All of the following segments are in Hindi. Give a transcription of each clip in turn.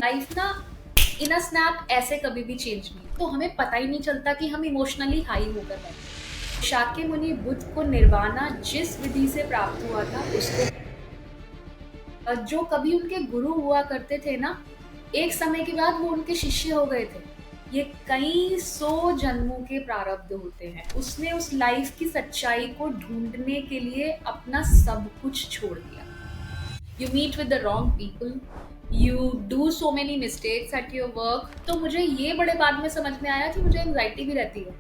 लाइफ ना इन अ स्नैप ऐसे कभी भी चेंज नहीं, तो हमें पता ही नहीं चलता कि हम इमोशनली हाई होकर बैठे। शाक्यमुनि बुद्ध को निर्वाणा जिस विधि से प्राप्त हुआ था उसको, जो कभी उनके गुरु हुआ करते थे ना, एक समय के बाद वो उनके शिष्य हो गए थे। ये कई सौ जन्मों के प्रारब्ध होते हैं। उसने उस लाइफ की सच्चाई को ढूंढने के लिए अपना सब कुछ छोड़ दिया। You meet with the wrong people, you do so many mistakes at your work। तो मुझे ये बड़े बाद में समझ में आया कि मुझे एंग्जाइटी भी रहती है।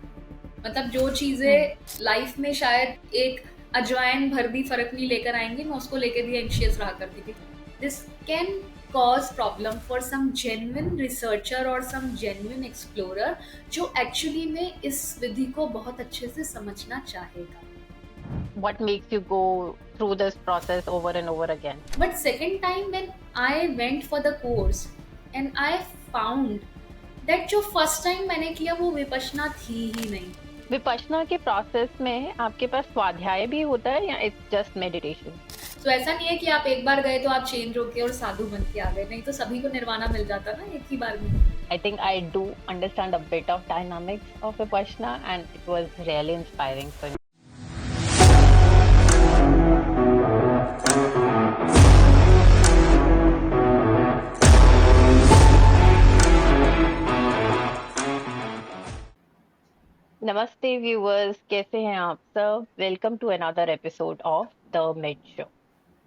मतलब जो हम्म। चीजें लाइफ में शायद एक अजवाइन भर भी फर्क नहीं लेकर आएंगी, मैं उसको लेकर भी एंशियस रहा करती थी। This can cause problem for some genuine researcher और सम जेन्युइन एक्सप्लोरर जो एक्चुअली में इस विधि को बहुत अच्छे से समझना चाहेगा। What makes you go through this process over and over again? But second time when I went for the course and I found that जो first time मैंने किया वो विपश्यना थी ही नहीं। विपश्यना के प्रोसेस में आपके पास स्वाध्याय भी होता है या इट्स जस्ट मेडिटेशन? तो ऐसा नहीं है कि आप एक बार गए तो आप चेंज होके और साधु बन के आ गए, नहीं तो सभी को निर्वाणा मिल जाता ना एक ही बार में। I think I do understand a bit of dynamics of vipassana, and it was really inspiring for me. नमस्ते viewers, कैसे हैं आप सब? Welcome to another episode of The Mid Show.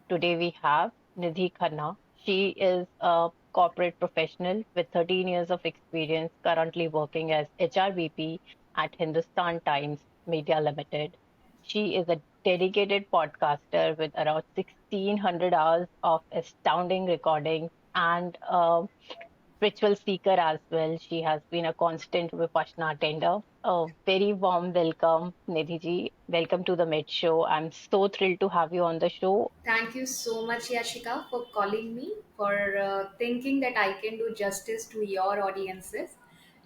Today we have Nidhi Khanna. She is a corporate professional with 13 years of experience, currently working as HRBP at Hindustan Times Media Limited. She is a dedicated podcaster with around 1,600 hours of astounding recordings and a spiritual seeker as well. She has been a constant Vipassana attender. A very warm welcome, Nidhi ji. Welcome to the Mid Show. I'm so thrilled to have you on the show. Thank you so much, Yashika, for calling me, for thinking that I can do justice to your audiences.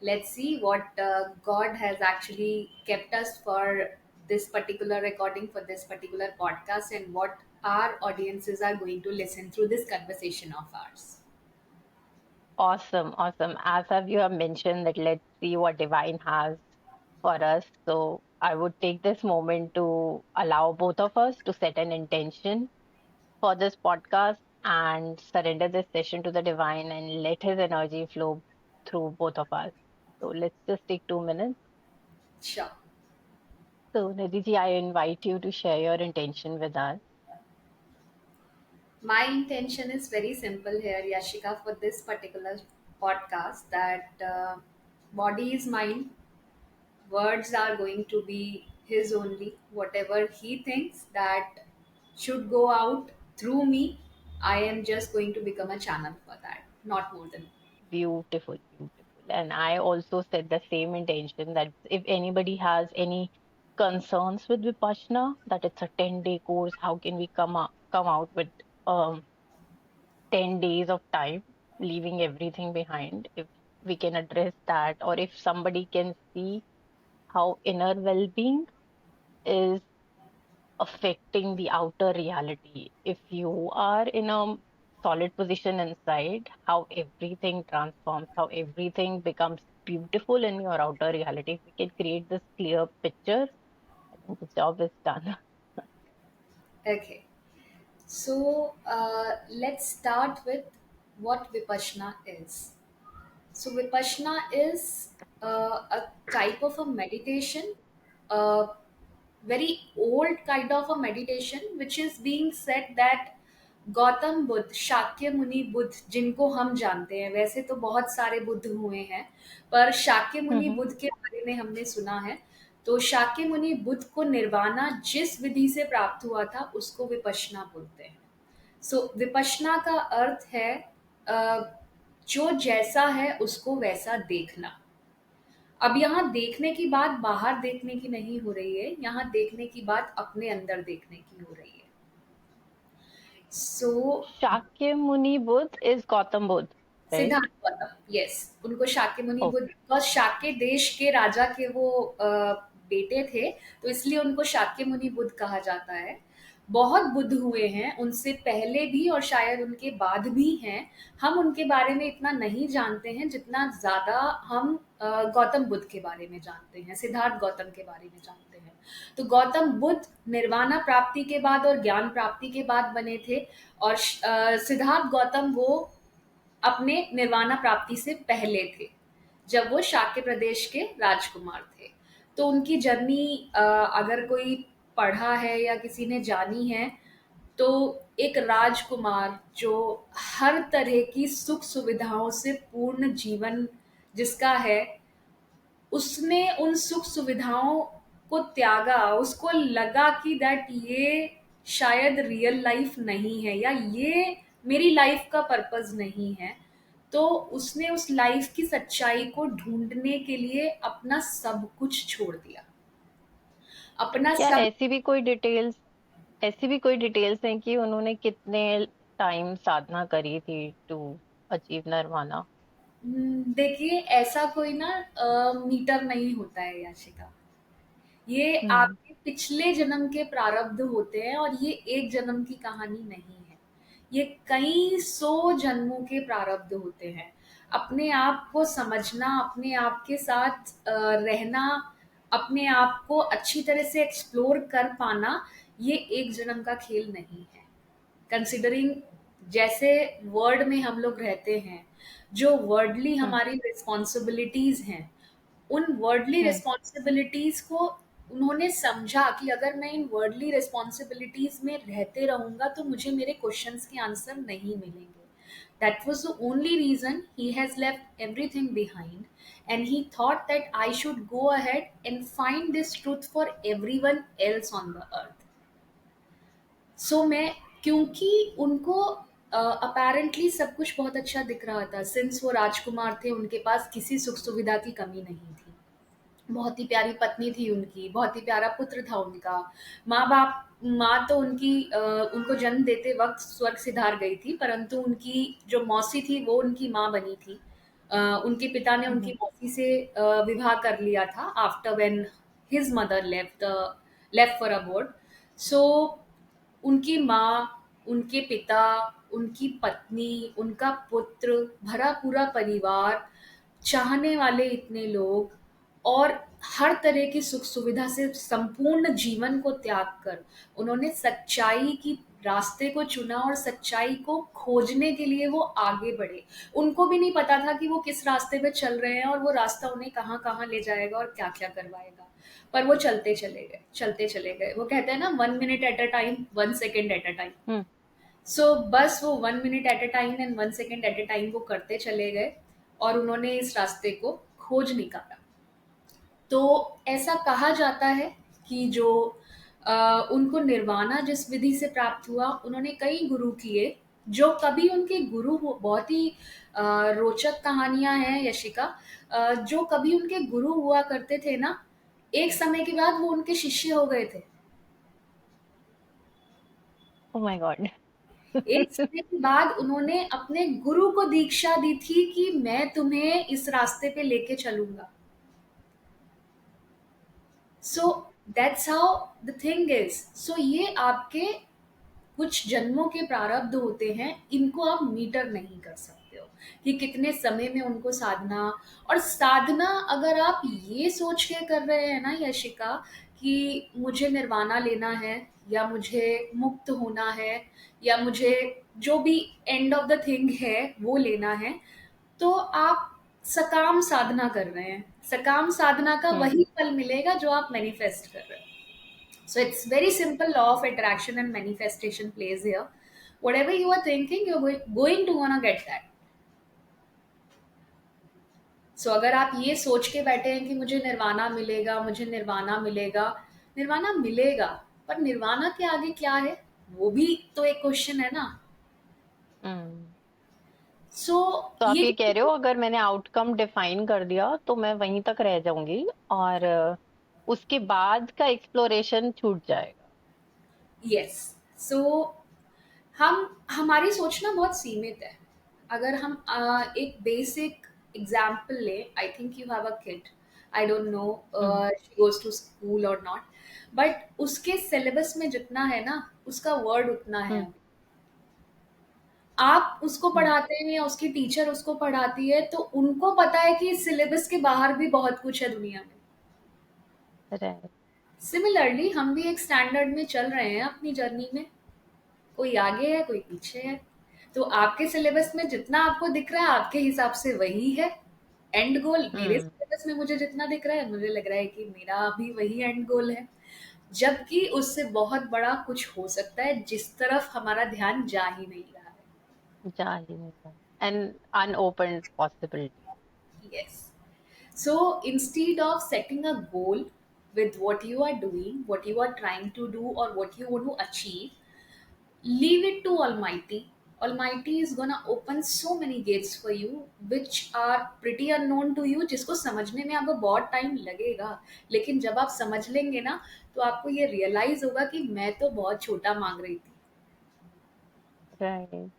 Let's see what God has actually kept us for this particular recording, for this particular podcast, and what our audiences are going to listen through this conversation of ours. Awesome, awesome. You have mentioned that let's see what divine has for us. So I would take this moment to allow both of us to set an intention for this podcast and surrender this session to the divine and let his energy flow through both of us. So let's just take 2 minutes. Sure. So Nidhi ji, I invite you to share your intention with us. My intention is very simple here, Yashika, for this particular podcast that body is mine, words are going to be his only. Whatever he thinks that should go out through me, I am just going to become a channel for that, not more than. Beautiful, beautiful. And I also set the same intention that if anybody has any concerns with Vipassana, that it's a 10-day course, how can we come out with 10 days of time, leaving everything behind? If we can address that, or if somebody can see how inner well-being is affecting the outer reality. If you are in a solid position inside, how everything transforms, how everything becomes beautiful in your outer reality. If we can create this clear picture, I think the job is done. Okay. So let's start with what Vipassana is. So Vipassana is a type of a meditation, a very old kind of a meditation, which is being said that Gautam Buddha, Shakya मुनि बुद्ध जिनको हम जानते हैं, वैसे तो बहुत सारे बुद्ध हुए हैं, पर शाक्य मुनि Mhm. बुद्ध के बारे में हमने सुना है। तो शाक्य मुनि बुद्ध को निर्वाणा जिस विधि से प्राप्त हुआ था उसको विपश्यना बोलते हैं। सो विपश्यना का अर्थ है अ, जो जैसा है उसको वैसा देखना। अब यहाँ देखने की बात बाहर देखने की नहीं हो रही है, यहाँ देखने की बात अपने अंदर देखने की हो रही है। सो Shakya Muni Buddha is Gautam Buddha, right? Siddharth Gautam, yes, उनको शाक्य मुनि Oh, बुद्ध, बिकॉज शाक्य देश के राजा के वो बेटे थे, तो इसलिए उनको शाक्य मुनि बुद्ध कहा जाता है। बहुत बुद्ध हुए हैं उनसे पहले भी और शायद उनके बाद भी हैं। हम उनके बारे में इतना नहीं जानते हैं जितना ज़्यादा हम गौतम बुद्ध के बारे में जानते हैं, सिद्धार्थ गौतम के बारे में जानते हैं। तो गौतम बुद्ध निर्वाणा प्राप्ति के बाद और ज्ञान प्राप्ति के बाद बने थे, और सिद्धार्थ गौतम वो अपने निर्वाणा प्राप्ति से पहले थे, जब वो शाक्य प्रदेश के राजकुमार थे। तो उनकी जर्नी अगर कोई पढ़ा है या किसी ने जानी है, तो एक राजकुमार जो हर तरह की सुख सुविधाओं से पूर्ण जीवन जिसका है, उसने उन सुख सुविधाओं को त्यागा। उसको लगा कि दैट ये शायद रियल लाइफ नहीं है, या ये मेरी लाइफ का पर्पस नहीं है। तो उसने उस लाइफ की सच्चाई को ढूंढने के लिए अपना सब कुछ छोड़ दिया, अपना क्या सब। ऐसी भी कोई डिटेल्स हैं कि उन्होंने कितने टाइम साधना करी थी टू अचीव नirvana? देखिए, ऐसा कोई ना मीटर नहीं होता है याशिका। ये हम्म। आपके पिछले जन्म के प्रारब्ध होते हैं, और ये एक जन्म की कहानी नहीं है। ये कई सौ जन्मों के प्रारब्ध होते हैं। अपने आप को समझना, अपने आप के साथ रहना, अपने आप को अच्छी तरह से एक्सप्लोर कर पाना, ये एक जन्म का खेल नहीं है। कंसिडरिंग जैसे वर्ल्ड में हम लोग रहते हैं, जो वर्ल्डली हम्म। हमारी रिस्पॉन्सिबिलिटीज हैं, उन वर्ल्डली हम्म। रिस्पॉन्सिबिलिटीज को उन्होंने समझा कि अगर मैं इन वर्ल्डली रिस्पॉन्सिबिलिटीज में रहते रहूंगा तो मुझे मेरे क्वेश्चंस के आंसर नहीं मिलेंगे। That was the only reason he has left everything behind, and he thought that I should go ahead and find this truth for everyone else on the earth. मैं, क्योंकि उनको अपेरेंटली सब कुछ बहुत अच्छा दिख रहा था, सिंस वो राजकुमार थे, उनके पास किसी सुख सुविधा की कमी नहीं थी। बहुत ही प्यारी पत्नी थी उनकी, बहुत ही प्यारा पुत्र था उनका। माँ तो उनकी उनको जन्म देते वक्त स्वर्ग सिधार गई थी, परंतु उनकी जो मौसी थी वो उनकी माँ बनी थी। उनके पिता ने उनकी हम्म। मौसी से विवाह कर लिया था after when his mother left for abroad. So उनकी माँ, उनके पिता, उनकी पत्नी, उनका पुत्र, भरा पूरा परिवार, चाहने वाले इतने लोग, और हर तरह की सुख सुविधा से संपूर्ण जीवन को त्याग कर उन्होंने सच्चाई की रास्ते को चुना, और सच्चाई को खोजने के लिए वो आगे बढ़े। उनको भी नहीं पता था कि वो किस रास्ते पे चल रहे हैं, और वो रास्ता उन्हें कहाँ कहाँ ले जाएगा और क्या क्या करवाएगा। पर वो चलते चले गए, चलते चले गए। वो कहते हैं ना, 1 minute at a time, 1 second at a time. Hmm. बस वो 1 minute at a time and 1 second at a time वो करते चले गए, और उन्होंने इस रास्ते को खोज निकाला। तो ऐसा कहा जाता है कि जो उनको निर्वाणा जिस विधि से प्राप्त हुआ, उन्होंने कई गुरु किए। जो कभी उनके गुरु बहुत ही रोचक कहानियां हैं यशिका। जो कभी उनके गुरु हुआ करते थे ना, एक समय के बाद वो उनके शिष्य हो गए थे। Oh my God. एक समय के बाद उन्होंने अपने गुरु को दीक्षा दी थी कि मैं तुम्हें इस रास्ते पे लेके चलूंगा। So that's how the thing is. ये आपके कुछ जन्मों के प्रारब्ध होते हैं, इनको आप मीटर नहीं कर सकते हो कि कितने समय में उनको साधना। और साधना अगर आप ये सोच के कर रहे हैं ना यशिका, कि मुझे निर्वाणा लेना है, या मुझे मुक्त होना है, या मुझे जो भी एंड ऑफ द थिंग है वो लेना है, तो आप सकाम साधना कर रहे हैं। सकाम साधना का हम्म। वही फल मिलेगा जो आप मैनिफेस्ट कर रहे हैं। So it's very simple law of attraction and manifestation plays here. Whatever you are thinking, you're going to wanna get that. अगर आप ये सोच के बैठे हैं कि मुझे निर्वाणा मिलेगा, मुझे निर्वाणा मिलेगा, निर्वाणा मिलेगा, पर निर्वाणा के आगे क्या है, वो भी तो एक क्वेश्चन है ना। हम्म। सो तो आप ये ये कह रहे हो अगर मैंने आउटकम डिफाइन कर दिया तो मैं वहीं तक रह जाऊंगी, और उसके बाद का एक्सप्लोरेशन छूट जाएगा? यस। सो हम हमारी सोचना बहुत सीमित है। अगर हम एक बेसिक एग्जाम्पल ले, I think you have a kid, I don't know hmm. She goes to school और नॉट, बट उसके सिलेबस में जितना है ना, उसका वर्ड उतना है हम्म। अभी। आप उसको हम्म। पढ़ाते हैं या उसकी टीचर उसको पढ़ाती है तो उनको पता है कि सिलेबस के बाहर भी बहुत कुछ है दुनिया में। राइट। सिमिलरली हम भी एक स्टैंडर्ड में चल रहे हैं अपनी जर्नी में, कोई आगे है कोई पीछे है। तो आपके सिलेबस में जितना आपको दिख रहा है आपके हिसाब से वही है एंड गोल। मेरे हम्म। सिलेबस में मुझे जितना दिख रहा है मुझे लग रहा है कि मेरा भी वही एंड गोल है, जबकि उससे बहुत बड़ा कुछ हो सकता है जिस तरफ हमारा ध्यान जा ही नहीं रहा जा ही नहीं रहा, एन अनओपन पॉसिबिलिटी। है। Yes. So instead of setting a goal with what you are doing, what you are trying to do, or what you want to achieve, leave it to Almighty. Almighty is gonna open so many gates for you which are pretty unknown to you, जिसको समझने में आपको बहुत टाइम लगेगा। लेकिन जब आप समझ लेंगे ना तो आपको ये रियलाइज होगा कि मैं तो बहुत छोटा मांग रही थी। राइट।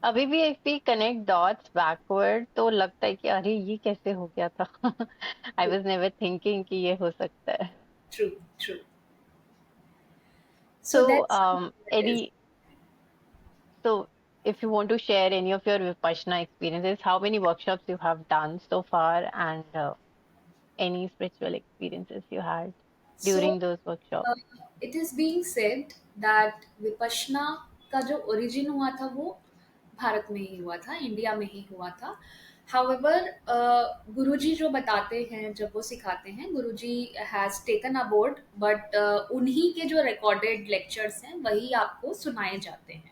अभी भी if we connect dots backward तो लगता है कि अरे ये कैसे हो गया था। आई ट्रू, वॉज नेवर थिंकिंग कि ये हो सकता है। True, true. So So, that's what is. so if you want to share any of your Vipassana experiences, how many workshops you have done so far, and any spiritual experiences you had so during those workshops? It is being said that Vipassana का जो ओरिजिन हुआ था वो भारत में ही हुआ था, इंडिया में ही हुआ था। हाउएवर गुरुजी जो बताते हैं जब वो सिखाते हैं, गुरुजी हैज टेकन अबोर्ड बट उन्हीं के जो रिकॉर्डेड लेक्चर्स हैं वही आपको सुनाए जाते हैं।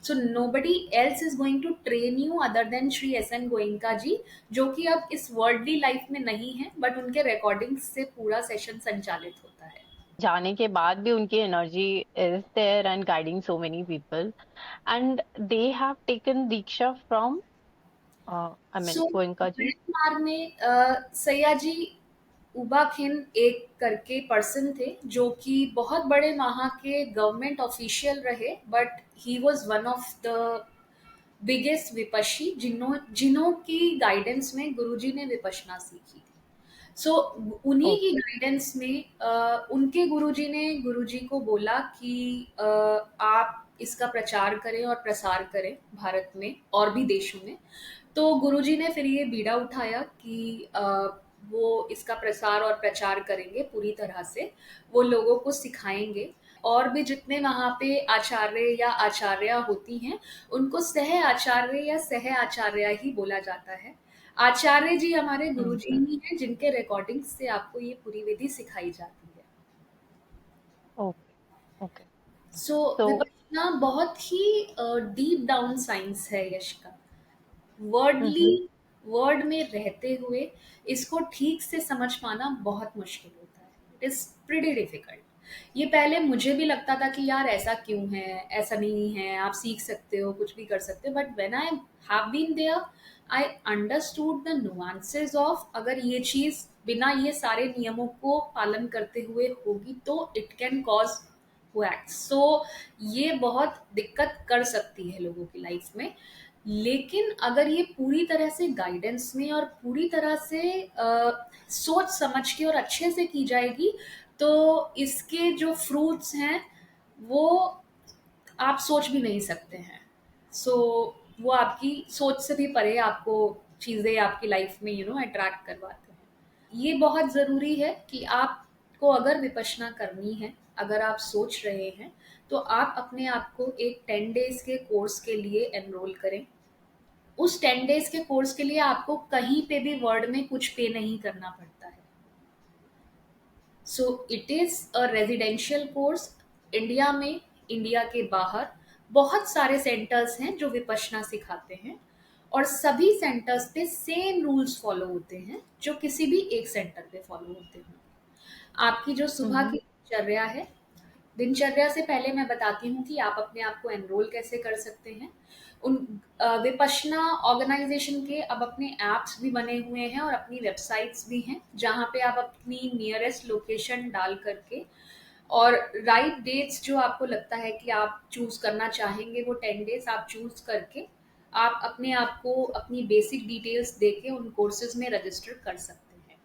So nobody else is going to train you other than Shri S N Goenka ji, जो कि अब इस वर्ल्डली लाइफ में नहीं है बट उनके रिकॉर्डिंग्स से पूरा सेशन संचालित होता है। जाने के बाद भी उनकी energy is there and guiding so many people, and they have taken diksha from I mean so Goenka ji. Myanmar में सयाजी उबाखेन एक करके पर्सन थे जो कि बहुत बड़े वहाँ के गवर्नमेंट ऑफिशियल रहे, but he was one of the biggest विपशी जिन्हों जिन्हों की गाइडेंस में गुरुजी ने विपश्यना सीखी थी। सो उन्हीं की ओके। गाइडेंस में उनके गुरुजी ने गुरुजी को बोला कि आप इसका प्रचार करें और प्रसार करें भारत में और भी देशों में। तो गुरुजी ने फिर ये बीड़ा उठाया कि वो इसका प्रसार और प्रचार करेंगे पूरी तरह से, वो लोगों को सिखाएंगे। और भी जितने वहाँ पे आचार्य या आचार्या होती हैं उनको सह आचार्य या सह आचार्या ही बोला जाता है। आचार्य जी हमारे गुरुजी ही हैं जिनके रिकॉर्डिंग्स से आपको ये पूरी विधि सिखाई जाती है। ओके। ओके। सो तो विपश्यना बहुत ही डीप डाउन साइंस है यश का। वर्डली हम्म। वर्ड में रहते हुए इसको ठीक से समझ पाना बहुत मुश्किल होता है। It is pretty difficult. ये पहले मुझे भी लगता था कि यार ऐसा क्यों है, ऐसा नहीं है, आप सीख सकते हो कुछ भी कर सकते हो, but when I have been there I understood the nuances of अगर ये चीज बिना ये सारे नियमों को पालन करते हुए होगी तो इट कैन कॉज वैक्स। सो ये बहुत दिक्कत कर सकती है लोगों की लाइफ में। लेकिन अगर ये पूरी तरह से गाइडेंस में और पूरी तरह से सोच समझ के और अच्छे से की जाएगी तो इसके जो फ्रूट्स हैं वो आप सोच भी नहीं सकते हैं। सो वो आपकी सोच से भी परे आपको चीज़ें आपकी लाइफ में अट्रैक्ट करवाते हैं। ये बहुत ज़रूरी है कि आपको अगर विपश्यना करनी है, अगर आप सोच रहे हैं तो आप अपने आप को एक 10 डेज के कोर्स के लिए एनरोल करें। उस 10 डेज के कोर्स के लिए आपको कहीं पे भी वर्ल्ड में कुछ पे नहीं करना पड़ता है। So it is a residential course. India में, इंडिया के बाहर बहुत सारे सेंटर्स हैं जो विपश्यना सिखाते हैं और सभी सेंटर्स पे सेम रूल्स फॉलो होते हैं जो किसी भी एक सेंटर पे फॉलो होते हैं। आपकी जो सुबह हम्म। की दिनचर्या है, दिनचर्या से पहले मैं बताती हूँ कि आप अपने आप को एनरोल कैसे कर सकते हैं। उन विपश्यना ऑर्गेनाइजेशन के अब अपने ऐप्स भी बने हुए हैं और अपनी वेबसाइट्स भी हैं जहाँ पे आप अपनी नियरेस्ट लोकेशन डाल करके और राइट डेट्स जो आपको लगता है कि आप चूज करना चाहेंगे वो 10 डेज आप चूज करके आप अपने आप को अपनी बेसिक डिटेल्स देके उन कोर्सेज में रजिस्टर कर सकते हैं।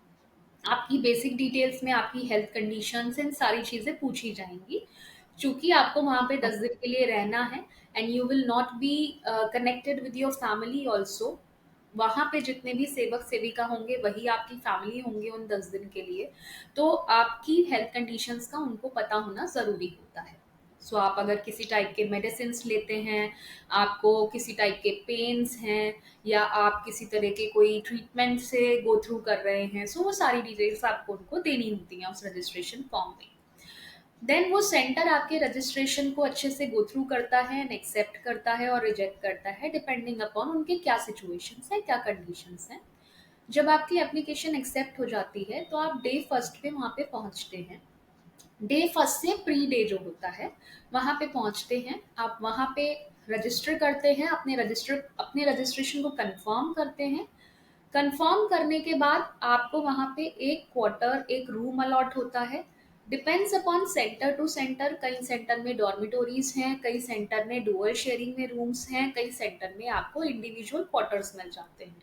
आपकी बेसिक डिटेल्स में आपकी हेल्थ कंडीशंस इन सारी चीज़ें पूछी जाएंगी। चूंकि आपको वहां पे 10 दिन Okay. के लिए रहना है, and you will not be connected with your family also. वहां पे जितने भी सेवक सेविका होंगे वही आपकी फैमिली होंगे उन 10 दिन के लिए। तो आपकी हेल्थ कंडीशंस का उनको पता होना जरूरी होता है। सो आप अगर किसी टाइप के मेडिसिन लेते हैं, आपको किसी टाइप के पेन्स हैं, या आप किसी तरह के कोई ट्रीटमेंट से गो थ्रू कर रहे हैं, सो वो सारी डिटेल्स आपको उनको देनी होती हैं उस रजिस्ट्रेशन फॉर्म में। देन वो सेंटर आपके रजिस्ट्रेशन को अच्छे से गो थ्रू करता है एंड एक्सेप्ट करता है और रिजेक्ट करता है, डिपेंडिंग अपॉन उनके क्या सिचुएशंस है, क्या कंडीशंस हैं। जब आपकी एप्लीकेशन एक्सेप्ट हो जाती है तो आप डे फर्स्ट पे वहाँ पे पहुँचते हैं। डे फर्स्ट से प्री डे जो होता है वहाँ पे पहुँचते हैं, आप वहाँ पे रजिस्टर करते हैं, अपने रजिस्ट्रेशन को कंफर्म करते हैं। कंफर्म करने के बाद आपको वहाँ पे एक क्वार्टर, एक रूम अलॉट होता है। Depends upon centre to centre, कई सेंटर में डॉर्मिटोरीज हैं, कई सेंटर में डुअल शेयरिंग में रूम्स हैं, कई सेंटर में आपको इंडिविजुअल क्वार्टर्स मिल जाते हैं।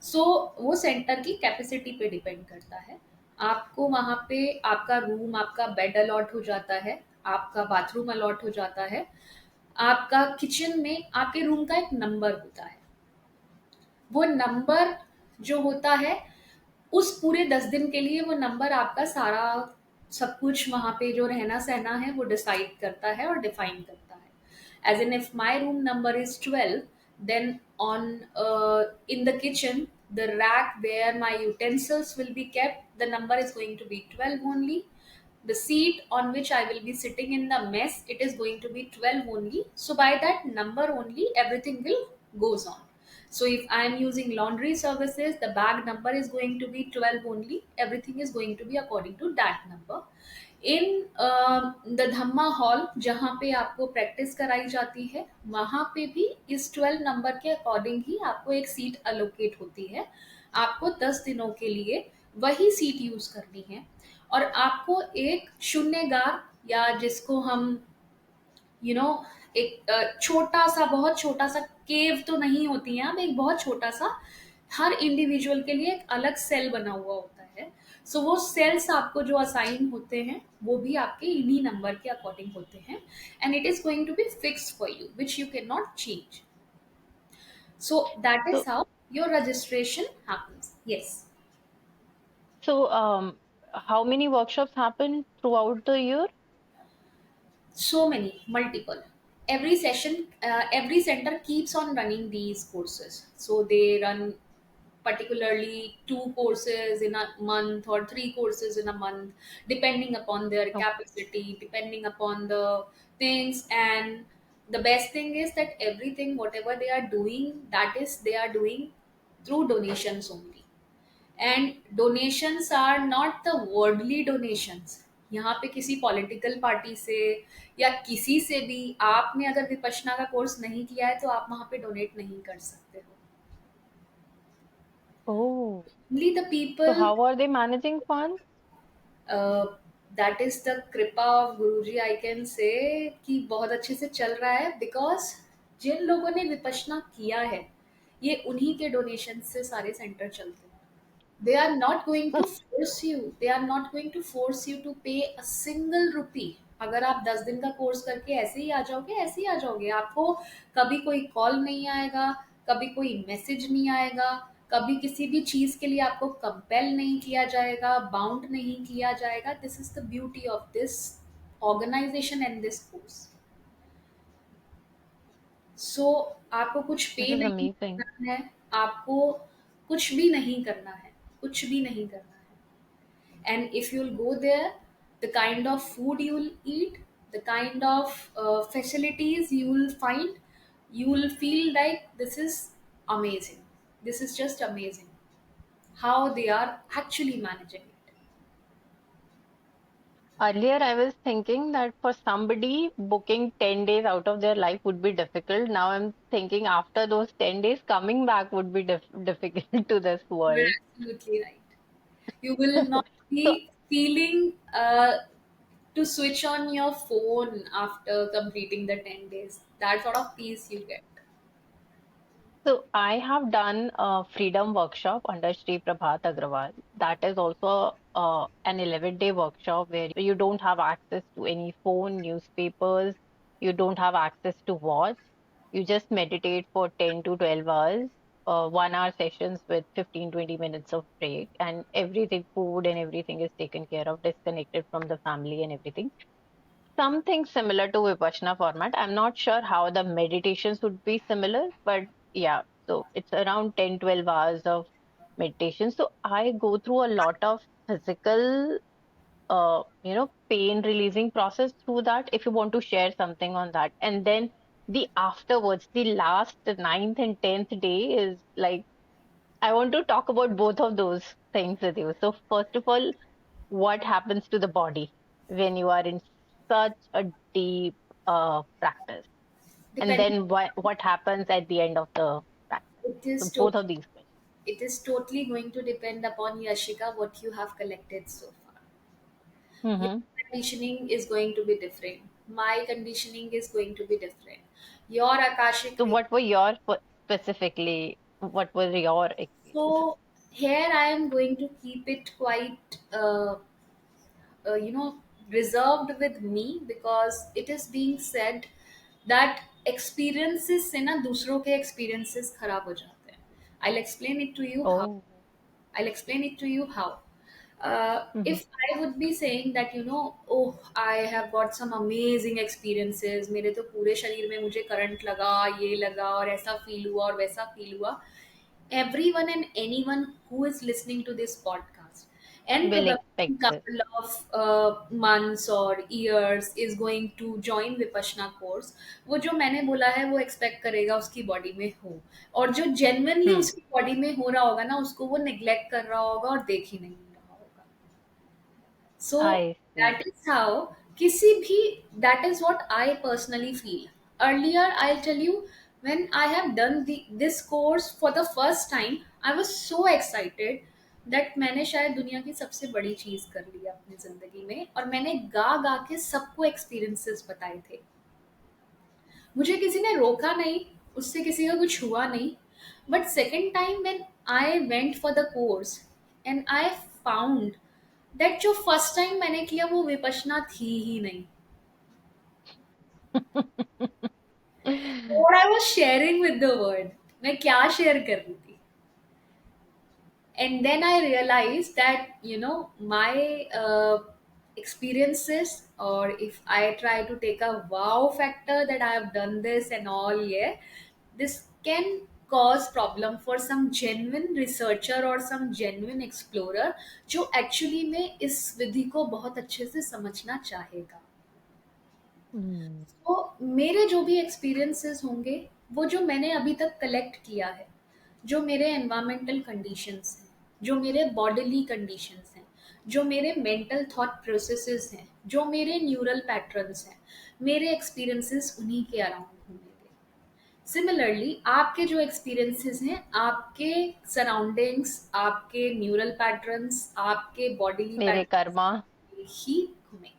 सो वो सेंटर की कैपेसिटी पे डिपेंड करता है। आपको वहाँ पे आपका रूम, आपका बेड अलॉट हो जाता है, आपका बाथरूम अलॉट हो जाता है, आपका किचन में आपके रूम का एक नंबर होता है। वो नंबर जो होता है, उस पूरे 10 दिन के लिए वो नंबर आपका सारा सब कुछ वहाँ पे जो रहना सहना है वो डिसाइड करता है और डिफाइन करता है। As in if my room number is 12, then on in the kitchen, the rack where my utensils will be kept, the number is going to be 12 only. The seat on which I will be sitting in the mess, it is going to be 12 only. So by that number only everything will goes on. So if I am using laundry services, the bag number is going to be 12 only. Everything is going to be according to that number. In the Dhamma hall जहाँ पे आपको प्रैक्टिस कराई जाती है, वहाँ पे भी इस 12 नंबर के अकॉर्डिंग ही आपको एक सीट अलोकेट होती है। आपको 10 दिनों के लिए वही सीट यूज करनी है, और आपको एक शून्यगार, या जिसको हम यू you नो know, एक छोटा सा, बहुत छोटा सा केव तो नहीं होती है, अब एक बहुत छोटा सा, हर इंडिविजुअल के लिए एक अलग सेल बना हुआ होता है। सो वो सेल्स आपको जो असाइन होते हैं वो भी आपके इन्हीं नंबर के अकॉर्डिंग होते हैं, and it is going to be fix for you which you can not change. So that is So, how your registration happens. Yes. so how many workshops happen throughout the year? So many, multiple. Every session, every center keeps on running these courses. So they run particularly 2 courses in a month or 3 courses in a month, depending upon their Okay. capacity, depending upon the things. And the best thing is that everything, whatever they are doing, that is, they are doing through donations only. And donations are not the worldly donations. यहाँ पे किसी पॉलिटिकल पार्टी से या किसी से भी आपने अगर विपश्यना का कोर्स नहीं किया है तो आप वहाँ पे डोनेट नहीं कर सकते हो। Oh, only the so people, how are they managing funds? That is the कृपा of Guruji, I can say कि बहुत अच्छे से चल रहा है, बिकॉज जिन लोगों ने विपश्यना किया है ये उन्हीं के डोनेशन से सारे सेंटर चलते हैं। They are not going to force you, they are not going to force you to pay a single rupee। अगर आप 10 दिन का कोर्स करके ऐसे ही आ जाओगे, ऐसे ही आ जाओगे, आपको कभी कोई कॉल नहीं आएगा, कभी कोई मैसेज नहीं आएगा, कभी किसी भी चीज के लिए आपको कंपेल नहीं किया जाएगा, बाउंड नहीं किया जाएगा। This is the beauty of this organisation and this course. So आपको कुछ This पे is नहीं amazing. करना है, आपको कुछ भी नहीं करना है, कुछ भी नहीं करना है। And if you'll go there, the kind of food you'll eat, the kind of facilities you'll find, you will feel like this is amazing, this is just amazing how they are actually managing it. Earlier, I was thinking that for somebody, booking 10 days out of their life would be difficult. Now I'm thinking after those 10 days, coming back would be difficult to this You're world. absolutely right. You will not So, be feeling to switch on your phone after completing the 10 days, that sort of peace you get. So I have done a freedom workshop under Sri Prabhat Agrawal. That is also an 11-day workshop where you don't have access to any phone, newspapers, you don't have access to watch. You just meditate for 10 to 12 hours, 1 hour sessions with 15-20 minutes of break, and everything, food and everything is taken care of, disconnected from the family and everything. Something similar to Vipassana format. I'm not sure how the meditations would be similar, but yeah, so it's around 10, 12 hours of meditation. So I go through a lot of physical, pain releasing process through that. If you want to share something on that. And then the afterwards, the last ninth and 10th day is like, I want to talk about both of those things with you. So first of all, what happens to the body when you are in such a deep practice, and Depending, then what happens at the end of the practice. it is So both of totally, these questions. it is totally going to depend upon Yashika what you have collected so far. Your Hmm. conditioning is going to be different. My conditioning is going to be different. Your Akashic So record. what were your specifically, what were your experiences? So here I am going to keep it quite, you know, reserved with me because it is being said that experiences से ना दूसरों के experiences खराब हो जाते हैं. I'll explain it to you how. Oh. I'll explain it to you how. Hmm. If I would be saying that, you know, oh, I have got some amazing experiences, मेरे तो पूरे शरीर में मुझे करंट लगा, ये लगा और ऐसा फील हुआ और वैसा फील हुआ. Everyone and anyone who is listening to this podcast and Will probably expect this. couple of months or years is going to join Vipassana course, वो जो मैंने बोला है वो एक्सपेक्ट करेगा उसकी बॉडी में हो, और जो जेन्युइनली Hmm. उसकी बॉडी में हो रहा होगा ना उसको वो नेग्लेक्ट कर रहा होगा और देख ही नहीं रहा होगा. So I that see. is how किसी भी, that is what I personally feel. Earlier I'll tell you, when I have done this course for the first time, I was so excited that मैंने शायद दुनिया की सबसे बड़ी चीज कर ली अपनी जिंदगी में, और मैंने गा गा के सबको एक्सपीरियंसेस बताए थे. मुझे किसी ने रोका नहीं, उससे किसी का कुछ हुआ नहीं. But second time when I went for the course and I found that जो फर्स्ट टाइम मैंने किया वो विपश्यना थी ही नहीं. What I was sharing with the world, मैं क्या शेयर कर रही थी. And then I realized that, you know, my experiences, or if I try to take a wow factor that I have done this and all, yeah, this can cause problem for some genuine researcher or some genuine explorer जो actually में इस विधि को बहुत अच्छे से समझना चाहेगा. Hmm. तो मेरे जो भी एक्सपीरियंसेस होंगे, वो जो मैंने अभी तक कलेक्ट किया है, जो मेरे एनवायरमेंटल कंडीशंस हैं, जो मेरे बॉडीली कंडीशंस हैं, जो मेरे मेंटल थॉट प्रोसेसेस हैं, जो मेरे न्यूरल पैटर्न्स हैं, मेरे एक्सपीरियंसेस उन्हीं के अराउंड घूमेंगे. सिमिलरली आपके जो एक्सपीरियंसेस हैं, आपके सराउंडिंग्स, आपके न्यूरल पैटर्न्स, आपके बॉडीली मेरे कर्मा. पैटर्न्स ही घूमेंगे.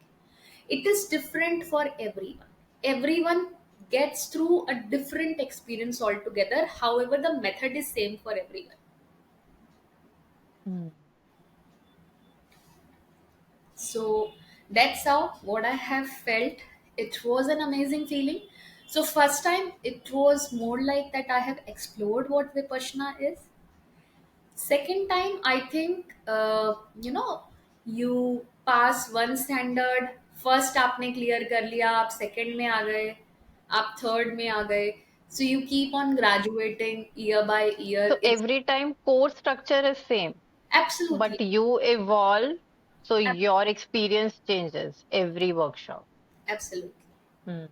It is different for everyone. Everyone gets through a different experience altogether, however the method is same for everyone. Hmm. So that's how what I have felt. It was an amazing feeling. So first time it was more like that I have explored what Vipassana is. Second time I think, you know, you pass one standard. First आपने क्लियर कर लिया, आप सेकंड में आ गए, आप थर्ड में आ गए. So you keep on graduating year by So year. It's every time course structure is same, absolutely, but you evolve, so your experience changes every workshop. Absolutely. Hmm.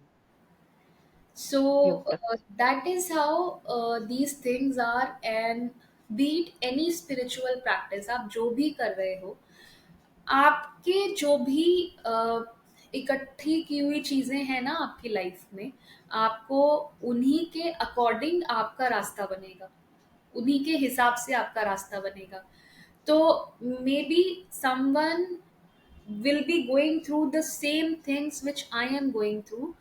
So Beautiful. that is how these things are. And be it any spiritual practice, आप जो भी कर रहे हो, आपके जो भी इकट्ठी की हुई चीजें हैं ना आपकी लाइफ में, आपको उन्हीं के अकॉर्डिंग आपका रास्ता बनेगा, उन्हीं के हिसाब से आपका रास्ता बनेगा. तो may be someone will be going through the same things which I am going through,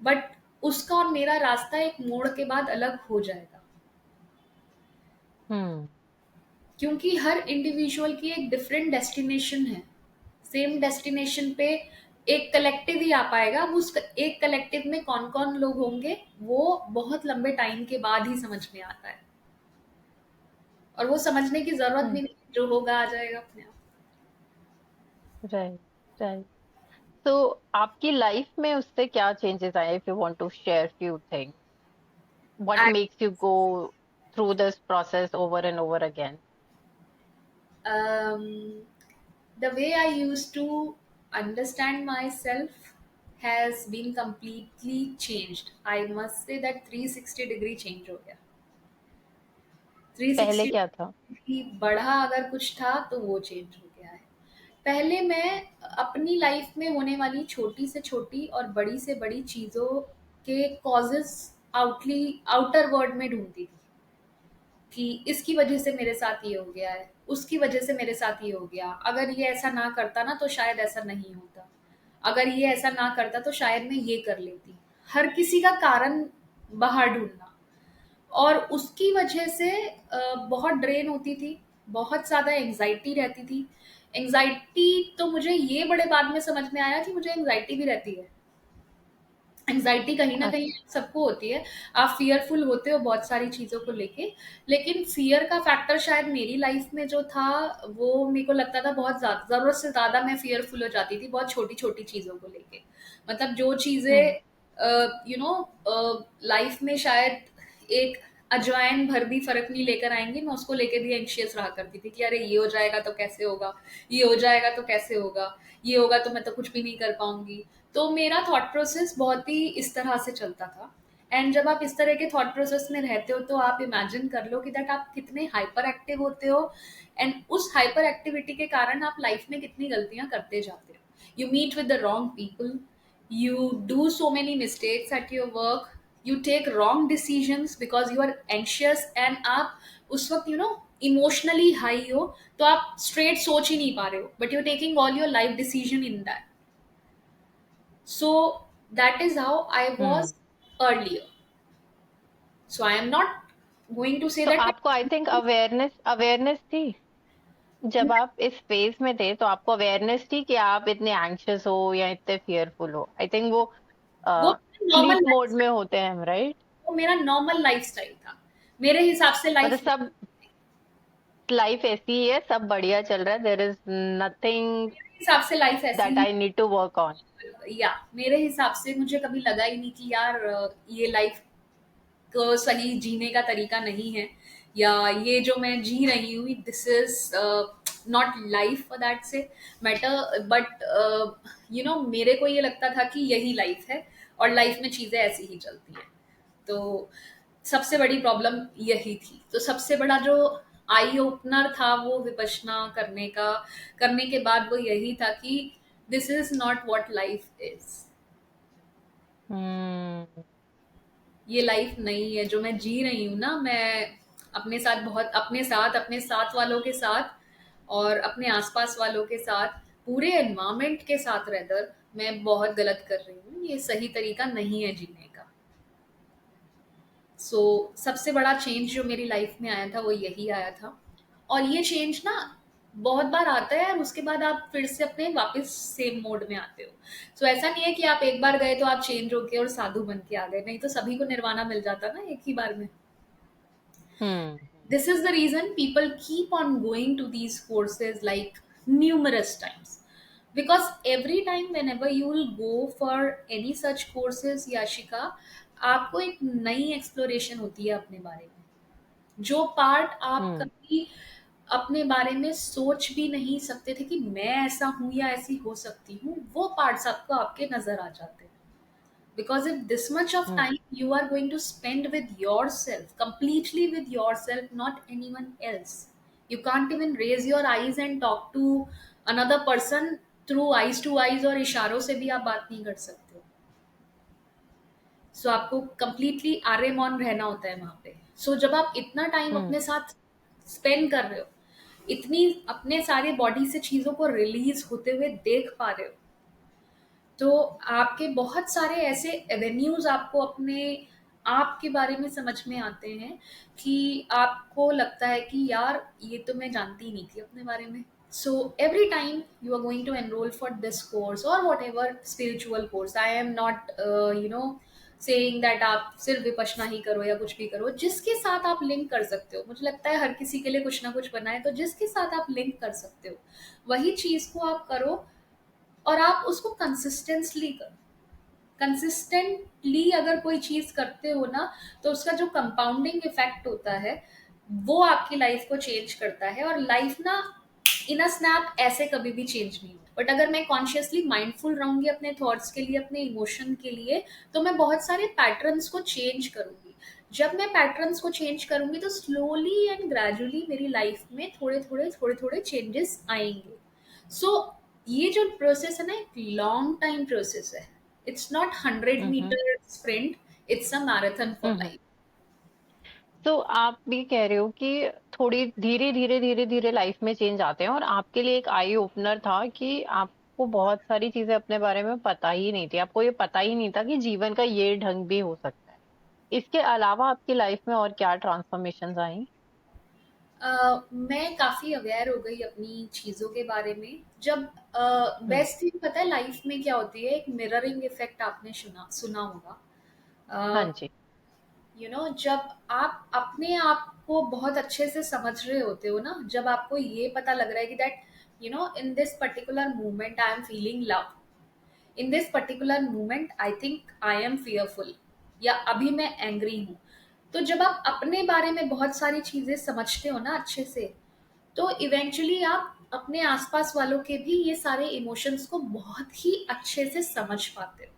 but उसका और मेरा रास्ता एक मोड़ के बाद अलग हो जाएगा. हम्म। क्योंकि हर इंडिविजुअल की एक डिफरेंट डेस्टिनेशन है। सेम डेस्टिनेशन पे एक कलेक्टिव ही आ पाएगा। अब उस एक कलेक्टिव में कौन कौन लोग होंगे वो बहुत लंबे टाइम के बाद ही समझ में आता है, और वो समझने की जरूरत भी हम्म। नहीं, जो होगा आ जाएगा अपने आप। राइट। राइट। तो आपकी लाइफ में उससे क्या चेंजेस आए, if you want to share few things, what makes you go through this process over and over again? um, the way I used to understand myself has been completely changed. I must say that 360 degree change हो गया। पहले 360 क्या था? डिग्री बढ़ा अगर कुछ था तो वो चेंज हो गया है। पहले मैं अपनी लाइफ में होने वाली छोटी से छोटी और बड़ी से बड़ी चीजों के कॉजेस आउटर वर्ल्ड में ढूंढती थी कि इसकी वजह से मेरे साथ ये हो गया है, उसकी वजह से मेरे साथ ये हो गया, अगर ये ऐसा ना करता ना तो शायद ऐसा नहीं होता, अगर ये ऐसा ना करता तो शायद मैं ये कर लेती। हर किसी का कारण बाहर ढूंढना, और उसकी वजह से बहुत ड्रेन होती थी, बहुत ज़्यादा एंग्जाइटी रहती थी। एंग्जाइटी तो मुझे ये बड़े बाद में समझ में आया कि मुझे एंग्जाइटी भी रहती है। एंग्जाइटी कहीं ना कहीं अच्छा। सबको होती है। आप फियरफुल होते हो बहुत सारी चीज़ों को लेके, लेकिन फियर का फैक्टर शायद मेरी लाइफ में जो था वो मेरे को लगता था बहुत ज़्यादा, ज़रूरत से ज़्यादा मैं फियरफुल हो जाती थी बहुत छोटी छोटी चीज़ों को लेके। मतलब जो हम्म। चीज़ें यू नो लाइफ में शायद एक अजवाइन भर भी फर्क नहीं लेकर आएंगी, मैं उसको लेके भी एंशियस रहा करती थी कि अरे ये हो जाएगा तो कैसे होगा, ये हो जाएगा तो कैसे होगा, ये होगा तो मैं तो कुछ भी नहीं कर पाऊंगी। तो मेरा थॉट प्रोसेस बहुत ही इस तरह से चलता था। एंड जब आप इस तरह के थॉट प्रोसेस में रहते हो तो आप इमेजिन कर लो कि दैट आप कितने हाइपर एक्टिव होते हो, एंड उस हाइपर एक्टिविटी के कारण आप लाइफ में कितनी गलतियां करते जाते हो। You meet with the wrong people, you do so many mistakes at your work, you take wrong decisions because you are anxious, and आप उस वक्त इमोशनली हाई हो, तो आप स्ट्रेट सोच ही नहीं पा रहे हो, but you taking all your life decision in that. So that is how I hmm. Was earlier. So I am not going to say तो दैट आपको आई थिंक अवेयरनेस अवेयरनेस थी जब आप इस फेज में थे, तो आपको अवेयरनेस थी कि आप इतने एंग्शियस हो या इतने फियरफुल हो? आई थिंक वो वो नॉर्मल स्लीप मोड लाइफ, में होते हैं हम, राइट? वो मेरा नॉर्मल लाइफ स्टाइल था। मेरे हिसाब से मतलब लाइफ, सब लाइफ ऐसी ही है, सब बढ़िया चल रहा है, देयर इज नथिंग मेरे हिसाब से लाइफ ऐसी दैट ही। I need to work on. या मेरे हिसाब से मुझे कभी लगा ही नहीं कि यार ये लाइफ को सही जीने का तरीका नहीं है, या ये जो मैं जी रही हूँ this is not life for that से मैटर। बट मेरे को ये लगता था कि यही लाइफ है, और लाइफ में चीजें ऐसी ही चलती हैं। तो सबसे बड़ी प्रॉब्लम यही थी। तो सबसे बड़ा जो आई ओपनर था वो विपश्यना करने के बाद वो यही था कि this is not what life is. Hmm. ये लाइफ नहीं है जो मैं जी रही हूँ ना। मैं अपने साथ बहुत, अपने साथ वालों के साथ और अपने आसपास वालों के साथ, पूरे एनवायरमेंट के साथ रहकर मैं बहुत गलत कर रही हूँ। ये सही तरीका नहीं है जीने का। सो सबसे बड़ा चेंज जो मेरी लाइफ में आया था वो यही आया था। और ये चेंज ना बहुत बार आता है और उसके बाद आप फिर से अपने वापस सेम मोड में आते हो। सो ऐसा नहीं है कि आप एक बार गए तो आप चेंज होके और साधु बन के आ गए, नहीं तो सभी को निर्वाणा मिल जाता ना एक ही बार में। हम्म। This is the reason people keep on going to these courses like numerous times. Because every time whenever you will go for any such courses, Yashika, आपको एक नई एक्सप्लोरेशन होती है अपने बारे में। जो पार्ट आप हम्म। कभी अपने बारे में सोच भी नहीं सकते थे कि मैं ऐसा हूं या ऐसी हो सकती हूँ, वो पार्ट्स आपको आपके नजर आ जाते हैं। Because if this much of hmm. time you are going to spend with yourself, completely with yourself, not anyone else, you can't even raise your eyes and talk to another person through eyes to eyes, और इशारों से भी आप बात नहीं कर सकते हो। सो आपको completely आर्यमौन रहना होता है वहां पे। सो जब आप इतना टाइम हम्म। अपने साथ स्पेंड कर रहे हो, इतनी अपने सारे बॉडी से चीजों को रिलीज होते हुए देख पा रहे हो, तो आपके बहुत सारे ऐसे एवेन्यूज आपको अपने आपके बारे में समझ में आते हैं कि आपको लगता है कि यार ये तो मैं जानती ही नहीं थी अपने बारे में. So every time you are going to enroll for this course or whatever spiritual course, I am not saying that आप सिर्फ विपश्यना ही करो या कुछ भी करो, जिसके साथ आप लिंक कर सकते हो. मुझे लगता है हर किसी के लिए कुछ ना कुछ बना है, तो जिसके साथ आप लिंक कर सकते हो वही चीज को आप करो, और आप उसको कंसिस्टेंटली करो. कंसिस्टेंटली अगर कोई चीज करते हो ना, तो उसका जो कंपाउंडिंग इफेक्ट होता है वो आपकी लाइफ को चेंज करता है. और लाइफ ना इन अ स्नैप ऐसे कभी भी चेंज नहीं होती. बट अगर मैं कॉन्शियसली माइंडफुल रहूंगी अपने थॉट्स के लिए, अपने इमोशन के लिए, तो मैं बहुत सारे पैटर्न्स को चेंज करूंगी. जब मैं पैटर्न्स को चेंज करूंगी तो स्लोली एंड ग्रेजुअली मेरी लाइफ में थोड़े थोड़े चेंजेस आएंगे. सो ये जो प्रोसेस है ना, एक लॉन्ग टाइम प्रोसेस है. It's not 100 metre sprint, it's a marathon for hmm. Life. तो आप भी कह रहे हो कि थोड़ी धीरे धीरे लाइफ में चेंज आते हैं, और आपके लिए एक आई ओपनर था कि आपको बहुत सारी चीजें अपने बारे में पता ही नहीं थी, आपको ये पता ही नहीं था कि जीवन का ये ढंग भी हो सकता है. इसके अलावा आपकी लाइफ में और क्या ट्रांसफॉर्मेशंस आई? मैं काफ़ी अवेयर हो गई अपनी चीज़ों के बारे में. जब हम्म. बेस्ट थिंग पता है लाइफ में क्या होती है, एक मिररिंग इफेक्ट आपने सुना सुना होगा. हाँ जी. जब आप अपने आप को बहुत अच्छे से समझ रहे होते हो ना, जब आपको ये पता लग रहा है कि that in this particular moment I am feeling love, in this particular moment I think I am fearful, या अभी मैं एंग्री हूँ. तो जब आप अपने बारे में बहुत सारी चीजें समझते हो ना अच्छे से, तो इवेंचुअली आप अपने आसपास वालों के भी ये सारे इमोशंस को बहुत ही अच्छे से समझ पाते हो.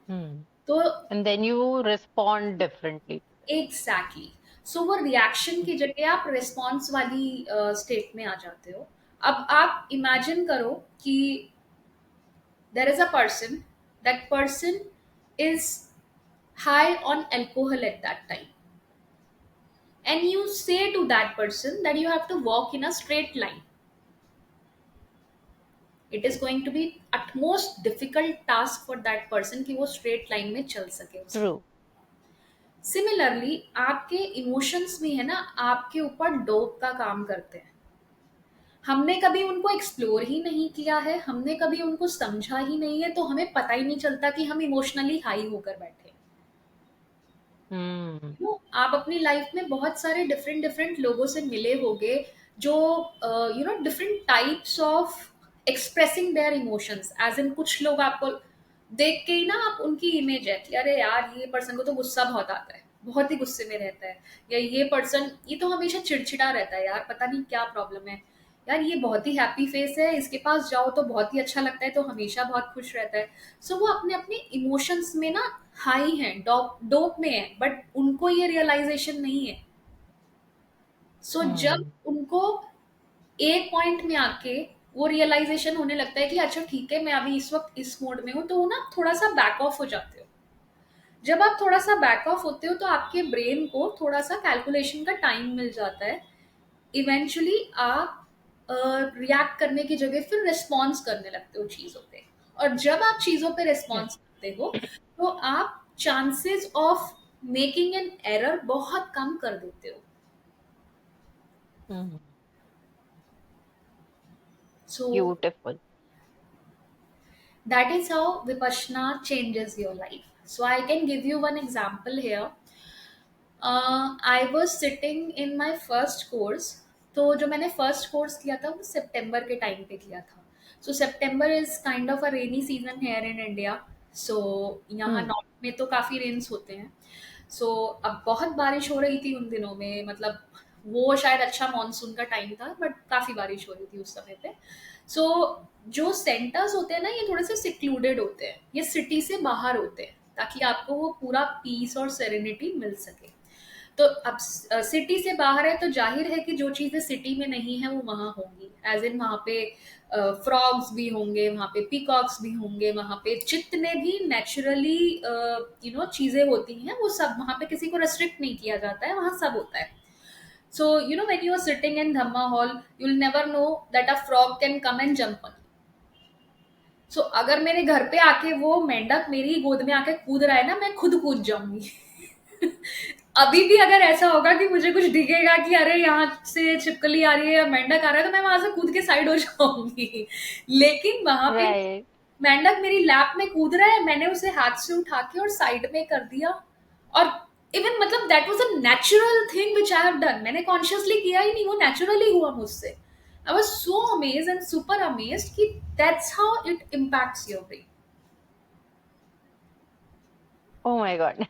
हम्म. तो and then you respond differently. Exactly. So वो रिएक्शन की जगह आप रिस्पॉन्स वाली स्टेट में आ जाते हो. अब आप इमेजिन करो कि there is a person, that person is high on alcohol at that time, and you say to that person that you have to walk in a straight line. It is going to be at most difficult task for that person कि वो straight line में चल सके ट्रू. उसके. सिमिलरली आपके इमोशंस भी है ना, आपके ऊपर डोप का काम करते हैं. हमने कभी उनको एक्सप्लोर ही नहीं किया है, हमने कभी उनको समझा ही नहीं है, तो हमें पता ही नहीं चलता कि हम इमोशनली हाई होकर बैठे हैं. हम्म. आप अपनी लाइफ में बहुत सारे डिफरेंट डिफरेंट लोगों से मिले होंगे, जो different types of expressing their emotions. As in कुछ लोग आपको देख के ही ना, आप उनकी इमेज है कि अरे यार ये पर्सन को तो गुस्सा बहुत आता है, बहुत ही गुस्से में रहता है. या ये पर्सन ये तो हमेशा चिड़चिड़ा रहता है, यार पता नहीं क्या प्रॉब्लम है. यार ये बहुत ही हैप्पी फेस है, इसके पास जाओ तो बहुत ही अच्छा लगता है, तो हमेशा बहुत खुश रहता है. सो वो अपने अपने इमोशंस में ना हाई है, डोप डोप में है, बट उनको ये रियलाइजेशन नहीं है. सो जब हम्म. उनको एक पॉइंट में आके वो रियलाइजेशन होने लगता है कि अच्छा ठीक है मैं अभी इस वक्त इस मोड में हूँ, तो वो ना थोड़ा सा बैक ऑफ हो जाते हो. जब आप थोड़ा सा बैक ऑफ होते हो तो आपके ब्रेन को थोड़ा सा कैलकुलेशन का टाइम मिल जाता है. इवेंचुअली आप रिएक्ट करने की जगह फिर रिस्पॉन्स करने लगते हो चीजों पे. और जब आप चीजों पे रिस्पॉन्स करते हो, तो आप chances of making an error बहुत कम कर देते हो. Hmm. So beautiful. that is how vipassana changes your life. So I can give you one example here. I was sitting in my first course. तो जो मैंने फर्स्ट कोर्स किया था वो सितंबर के टाइम पे किया था. So September is kind of a rainy season here in India. So यहाँ हम्म. नॉर्थ में तो काफ़ी रेन्स होते हैं. सो अब बहुत बारिश हो रही थी उन दिनों में, मतलब वो शायद अच्छा मानसून का टाइम था, बट काफ़ी बारिश हो रही थी उस समय पे. सो जो सेंटर्स होते हैं ना, ये थोड़े से सिक्लूडेड होते हैं, ये सिटी से बाहर होते हैं, ताकि आपको वो पूरा पीस और सेरेनिटी मिल सके. तो अब सिटी से बाहर है, तो जाहिर है कि जो चीजें सिटी में नहीं है वो वहां होंगी. एज इन वहां पे फ्रॉग्स भी होंगे, वहां पे पीकॉक्स भी होंगे, वहां पे जितने भी नेचुरली चीजें होती हैं वो सब वहां पे, किसी को रेस्ट्रिक्ट नहीं किया जाता है, वहां सब होता है. So when you are sitting in Dhamma hall, you will never know that a frog can come and jump on. So अगर मेरे घर पे आके वो मेंढक मेरी गोद में आके कूद रहा है ना, मैं खुद कूद जाऊंगी। अभी भी अगर ऐसा होगा कि मुझे कुछ दिखेगा कि अरे यहाँ से छिपकली आ रही है या मेंढक आ रहा है, तो मैं वहां से कूद के साइड हो जाऊंगी। लेकिन वहां पे Right. मेंढक मेरी लैप में कूद रहा है, मैंने उसे हाथ से उठा के और साइड में कर दिया। और इवन मतलब that was a natural thing which I have done, मैंने कॉन्शियसली किया ही नहीं, वो नेचुरली हुआ मुझसे। I was so amazed and super amazed कि that's how it impacts your Oh my God. Brain.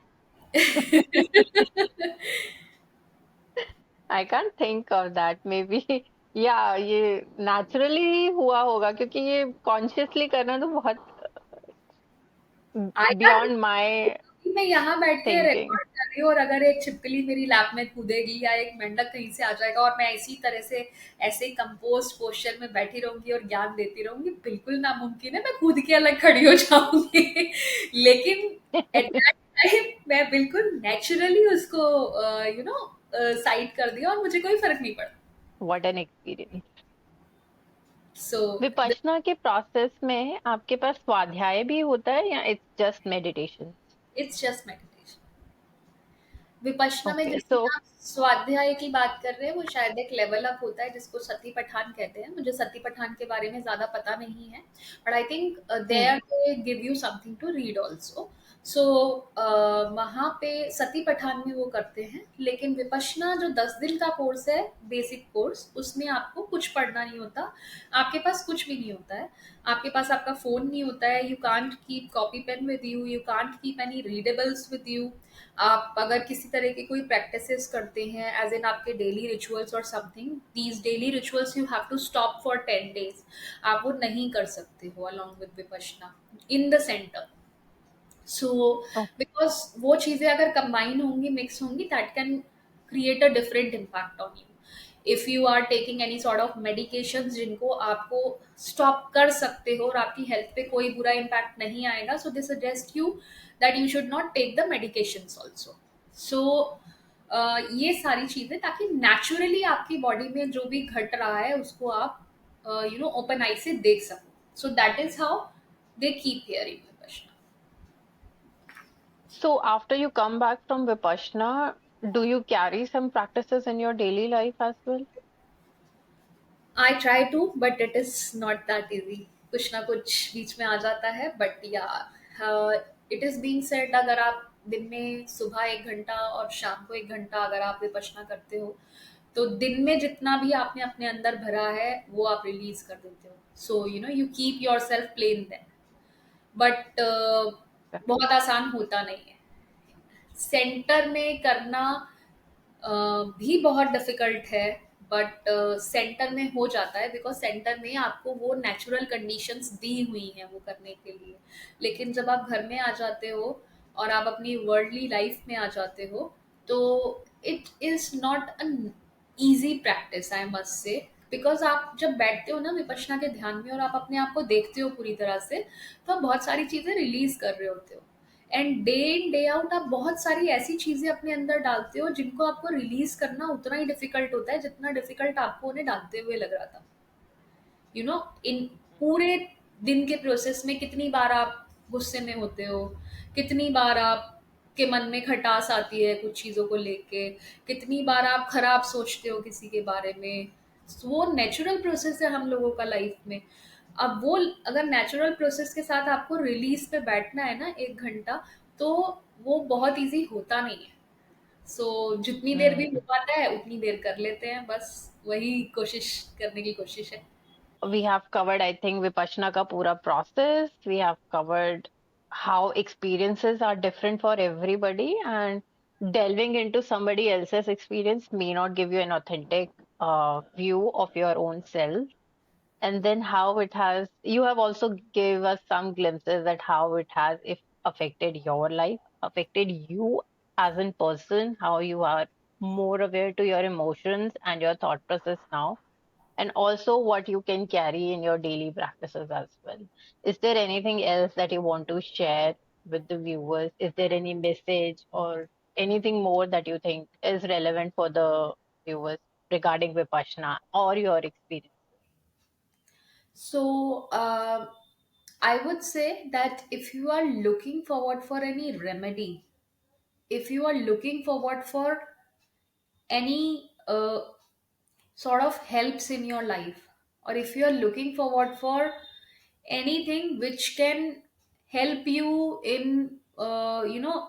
I can't think of that. Maybe या ये naturally हुआ होगा क्योंकि ये consciously करना तो बहुत आया नहीं, beyond my कि मैं यहाँ बैठ के thinking. रिकॉर्ड कर रही हूँ और अगर एक छिपकली मेरी लैप में कूदेगी या एक मेंढक कहीं से आ जाएगा और मैं इसी तरह से ऐसे ही कंपोस्ट पोस्चर में बैठी रहूंगी और ज्ञान देती रहूंगी, बिल्कुल नामुमकिन है, मैं कूद के अलग खड़ी हो जाऊंगी। लेकिन एट दैट टाइम मैं बिल्कुल नेचुरली उसको साइड कर दिया और मुझे कोई फर्क नहीं पड़ा। What an experience. सो विपश्यना के प्रोसेस में आपके पास स्वाध्याय भी होता है या it's just meditation? It's just meditation. Vipassana में ओके, जितनी सो आप स्वाध्याय की बात कर रहे हैं वो शायद एक लेवल अप होता है जिसको सती पठान कहते हैं। मुझे सती पठान के बारे में ज्यादा पता नहीं है, but I think there hmm they give you something to read also. So वहाँ पे सती पठान में वो करते हैं, लेकिन विपश्यना जो 10 दिन का कोर्स है, बेसिक कोर्स, उसमें आपको कुछ पढ़ना नहीं होता, आपके पास कुछ भी नहीं होता है। आपके पास आपका फोन नहीं होता है, you can't keep copy pen with you, you can't keep any readables with you. आप अगर किसी तरह की कोई प्रैक्टिसेस करते हैं एज इन आपके डेली रिचुअल्स और something, these daily rituals you have to stop for 10 days, आप वो नहीं कर सकते हो along with Vipassana in the centre. So because वो चीजें अगर कंबाइन होंगी, मिक्स होंगी, that can create a different impact on you. If you are taking any sort of medication जिनको आपको स्टॉप कर सकते हो और आपकी हेल्थ पे कोई बुरा इम्पैक्ट नहीं आएगा, so they suggest you that you should not take the medications also. So ये सारी चीजें, ताकि नेचुरली आपकी बॉडी में जो भी घट रहा है उसको आप ओपन आई से देख सको। सो that is how they keep hearing the question. so after you come back from vipassana, do you carry some practices in your daily life as well? I try to, but it is not that easy. कुछ ना कुछ बीच में आ जाता है, बट या इट इज बीइंग सेड, अगर आप दिन में सुबह 1 घंटा और शाम को 1 घंटा अगर आप विपश्यना करते हो, तो दिन में जितना भी आपने अपने अंदर भरा है वो आप रिलीज कर देते हो। So you keep your self plain then. But बहुत आसान होता नहीं है सेंटर में करना, भी बहुत डिफिकल्ट है। बट सेंटर में हो जाता है, बिकॉज सेंटर में आपको वो नेचुरल कंडीशंस दी हुई हैं वो करने के लिए। लेकिन जब आप घर में आ जाते हो और आप अपनी वर्ल्डली लाइफ में आ जाते हो, तो it is not an easy practice, I must say. Because आप जब बैठते हो ना विपश्यना के ध्यान में और आप अपने आप को देखते हो पूरी तरह से, तो आप बहुत सारी चीजें रिलीज कर रहे होते हो। And day in day out आप बहुत सारी ऐसी चीजें अपने अंदर डालते हो जिनको आपको रिलीज करना उतना ही डिफिकल्ट होता है जितना डिफिकल्ट आपको उन्हें डालते हुए लग रहा था। इन पूरे दिन के प्रोसेस में कितनी बार आप गुस्से में होते हो, कितनी बार आप के मन में खटास आती है कुछ चीजों को लेके, कितनी बार आप खराब सोचते हो किसी के बारे में। वो नेचुरल प्रोसेस है हम लोगों का लाइफ में। अब वो अगर नेचुरल प्रोसेस के साथ आपको रिलीज पे बैठना है ना 1 घंटा, तो वो बहुत इजी होता नहीं है। जितनी देर भी हो Hmm. पाता है उतनी देर कर लेते हैं, बस वही कोशिश करने की कोशिश है। We have covered, I think, Vipassana ka pura process. We have covered how experiences are different for everybody, and delving into somebody else's experience may not give you an authentic view of your own self. And then how it has, you have also gave us some glimpses at how it has if affected your life, affected you as in person, how you are more aware to your emotions and your thought process now, and also what you can carry in your daily practices as well. Is there anything else that you want to share with the viewers? Is there any message or anything more that you think is relevant for the viewers regarding Vipassana or your experience? So, I would say that if you are looking forward for any remedy, if you are looking forward for any sort of helps in your life, or if you are looking forward for anything which can help you in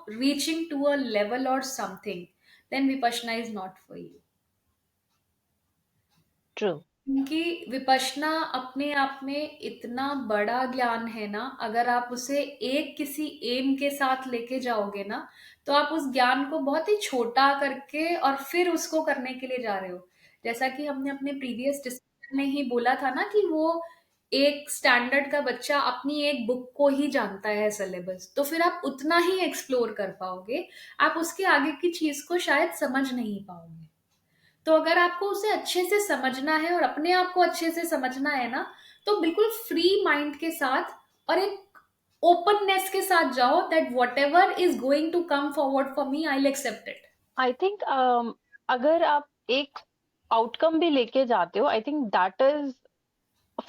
reaching to a level or something, then vipassana is not for you. True. क्योंकि विपश्यना अपने आप में इतना बड़ा ज्ञान है ना, अगर आप उसे एक किसी एम के साथ लेके जाओगे ना, तो आप उस ज्ञान को बहुत ही छोटा करके और फिर उसको करने के लिए जा रहे हो। जैसा कि हमने अपने प्रीवियस डिस्कशन में ही बोला था ना कि वो एक स्टैंडर्ड का बच्चा अपनी एक बुक को ही जानता है सिलेबस, तो फिर आप उतना ही एक्सप्लोर कर पाओगे, आप उसके आगे की चीज को शायद समझ नहीं पाओगे। तो अगर आपको उसे अच्छे से समझना है और अपने आप को अच्छे से समझना है ना, तो बिल्कुल फ्री माइंड के साथ और एक ओपननेस के साथ जाओ, that whatever is going to come forward for me, I will accept it. I think अगर आप एक आउटकम भी लेके जाते हो, I think that is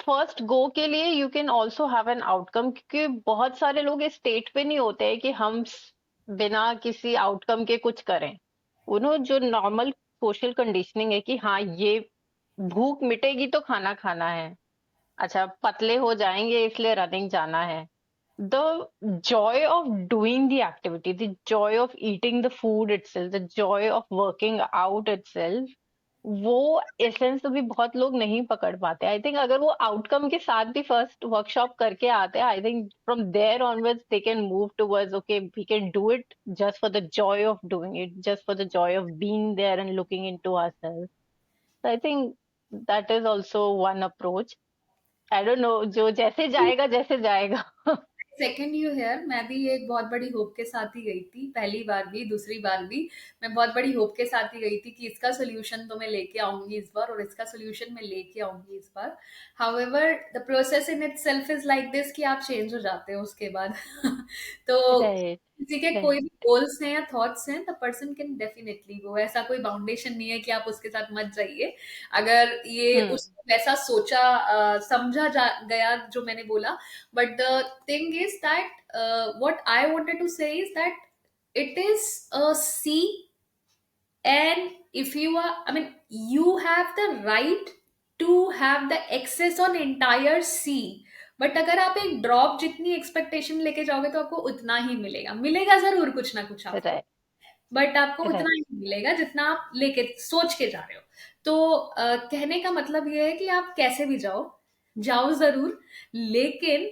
first go के लिए you can also have an outcome, क्योंकि बहुत सारे लोग इस स्टेट पे नहीं होते हैं कि हम बिना किसी आउटकम के कुछ करें। जो नॉर्मल सोशल कंडीशनिंग है कि हाँ, ये भूख मिटेगी तो खाना खाना है, अच्छा पतले हो जाएंगे इसलिए रनिंग जाना है। the joy of doing the activity, the joy of eating the food itself, the joy of working out itself, वो एसेंस अभी बहुत लोग नहीं पकड़ पाते। आई थिंक अगर वो आउटकम के साथ भी फर्स्ट वर्कशॉप करके आते हैं, I think from there onwards they can move towards, okay we can do it just for the joy of doing it, just for the joy of being there and looking into ourselves. I think that is also one approach. I don't know, जो जैसे जाएगा जैसे जाएगा। सेकेंड यू हेयर, मैं भी एक बहुत बड़ी होप के साथ ही गई थी, पहली बार भी दूसरी बार भी मैं बहुत बड़ी होप के साथ ही गई थी कि इसका सोल्यूशन तो मैं लेके आऊंगी इस बार, और इसका सोल्यूशन मैं लेके आऊंगी इस बार। However the process in itself is like this कि आप चेंज हो जाते हो उसके बाद। तो राइट। किसी के कोई भी गोल्स हैं या थॉट्स हैं, the person can definitely go, ऐसा कोई बाउंडेशन नहीं है कि आप उसके साथ मत जाइए। अगर ये हम्म। उसको वैसा सोचा समझा गया जो मैंने बोला, but the thing is that what I wanted to say is that it is a sea, and if you are, I mean, you have the right to have the access on entire sea, but अगर आप एक ड्रॉप जितनी एक्सपेक्टेशन लेके जाओगे तो आपको उतना ही मिलेगा, मिलेगा जरूर कुछ ना कुछ आपको, राइट। बट आपको उतना राइट। ही मिलेगा जितना आप लेके सोच के जा रहे हो। तो कहने का मतलब ये है कि आप कैसे भी जाओ, जाओ जरूर, लेकिन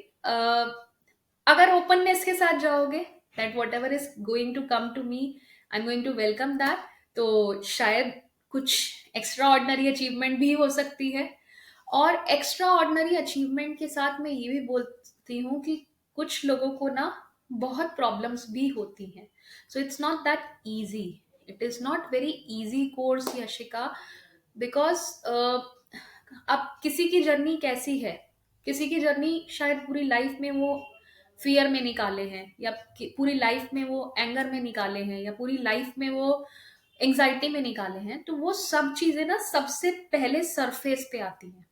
अगर ओपननेस के साथ जाओगे, that whatever is going to come to me, I am going to welcome that, तो शायद कुछ एक्स्ट्रा ऑर्डिनरी अचीवमेंट भी हो सकती है। और एक्स्ट्रा ऑर्डिनरी अचीवमेंट के साथ मैं ये भी बोलती हूँ कि कुछ लोगों को ना बहुत प्रॉब्लम्स भी होती हैं, so it's not that easy, it is not very easy course Yashika, because अब किसी की जर्नी कैसी है, किसी की जर्नी शायद पूरी लाइफ में वो फियर में निकाले हैं, या पूरी लाइफ में वो एंगर में निकाले हैं, या पूरी लाइफ में वो एंजाइटी में निकाले हैं, तो वो सब चीजें ना सबसे पहले सरफेस पे आती हैं।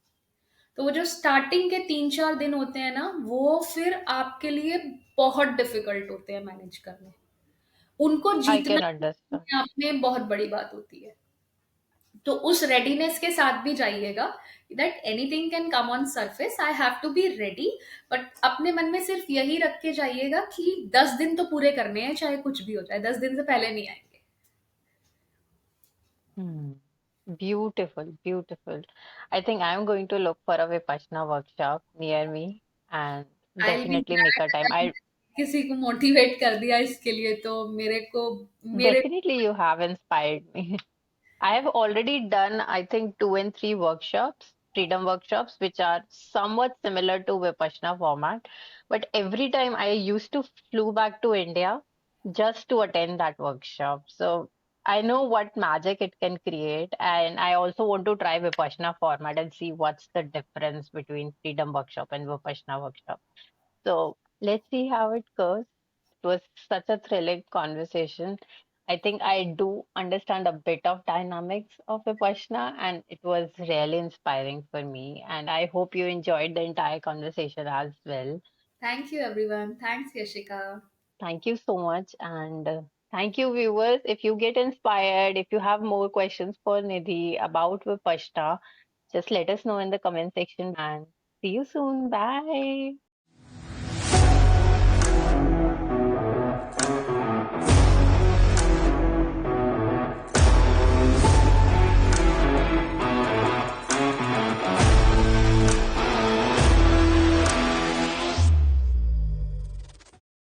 तो वो जो स्टार्टिंग के 3-4 दिन होते हैं ना, वो फिर आपके लिए बहुत डिफिकल्ट होते हैं मैनेज करने, उनको आई जीतना कैन अंडरस्टैंड। अपने आप में बहुत बड़ी बात होती है। तो उस रेडीनेस के साथ भी जाइएगा, that anything can come on surface, I have to be ready, but अपने मन में सिर्फ यही रख के जाइएगा कि 10 दिन तो पूरे करने हैं, चाहे कुछ भी हो जाए, 10 दिन से पहले नहीं आएंगे। Beautiful, beautiful. I think I'm going to look for a Vipassana workshop near me and I be definitely make a time. Glad किसी को मोटिवेट कर दिया इसके लिए, तो मेरे को मेरे Definitely you have inspired me. I have already done, I think, 2 and 3 workshops, freedom workshops, which are somewhat similar to Vipassana format. But every time I used to flew back to India just to attend that workshop. So I know what magic it can create. And I also want to try Vipassana format and see what's the difference between freedom workshop and Vipassana workshop. So let's see how it goes. It was such a thrilling conversation. I think I do understand a bit of dynamics of Vipassana, and it was really inspiring for me. And I hope you enjoyed the entire conversation as well. Thank you, everyone. Thanks, Yashika. Thank you so much. And thank you, viewers. If you get inspired, if you have more questions for Nidhi about Vipassana, just let us know in the comment section and see you soon. Bye.